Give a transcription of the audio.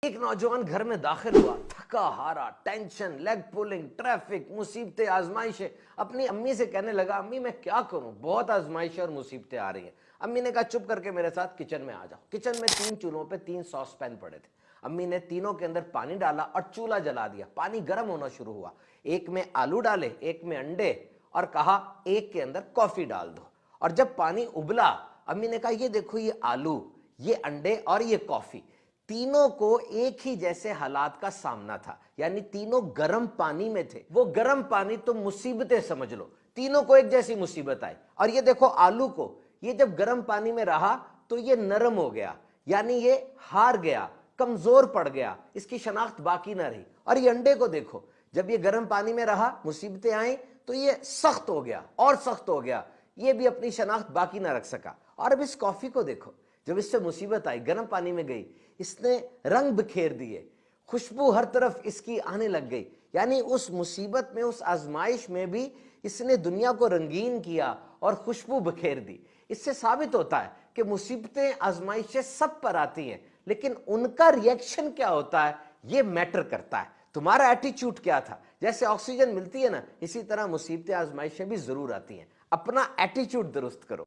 ایک نوجوان گھر میں داخل ہوا، تھکا ہارا، ٹینشن، لیگ پولنگ، ٹریفک، مصیبتیں، آزمائشیں. اپنی امی سے کہنے لگا امی میں کیا کروں، بہت آزمائشیں اور مصیبتیں آ رہی ہیں. امی نے کہا چپ کر کے میرے ساتھ کچن میں آ جاؤ. کچن میں 3 چولہوں پہ 3 ساس پین پڑے تھے. امی نے تینوں کے اندر پانی ڈالا اور چولہا جلا دیا. پانی گرم ہونا شروع ہوا. ایک میں آلو ڈالے، ایک میں انڈے، اور کہا ایک کے اندر کافی ڈال دو. اور جب پانی ابلا امی نے کہا یہ دیکھو یہ آلو، یہ انڈے اور یہ کافی، تینوں کو ایک ہی جیسے حالات کا سامنا تھا، یعنی تینوں گرم پانی میں تھے. وہ گرم پانی تم مصیبتیں سمجھ لو، تینوں کو ایک جیسی مصیبت آئی. اور یہ دیکھو آلو کو، یہ جب گرم پانی میں رہا تو یہ نرم ہو گیا، یعنی یہ ہار گیا، کمزور پڑ گیا، اس کی شناخت باقی نہ رہی. اور یہ انڈے کو دیکھو، جب یہ گرم پانی میں رہا، مصیبتیں آئیں تو یہ سخت ہو گیا اور سخت ہو گیا، یہ بھی اپنی شناخت باقی نہ رکھ سکا. اور اب اس کافی کو دیکھو، جب اس سے مصیبت آئی، گرم پانی میں گئی، اس نے رنگ بکھیر دیے، خوشبو ہر طرف اس کی آنے لگ گئی. یعنی اس مصیبت میں، اس آزمائش میں بھی اس نے دنیا کو رنگین کیا اور خوشبو بکھیر دی. اس سے ثابت ہوتا ہے کہ مصیبتیں، آزمائشیں سب پر آتی ہیں، لیکن ان کا ریئیکشن کیا ہوتا ہے یہ میٹر کرتا ہے. تمہارا ایٹیچیوڈ کیا تھا؟ جیسے آکسیجن ملتی ہے نا، اسی طرح مصیبتیں، آزمائشیں بھی ضرور آتی ہیں. اپنا ایٹیچیوڈ درست کرو.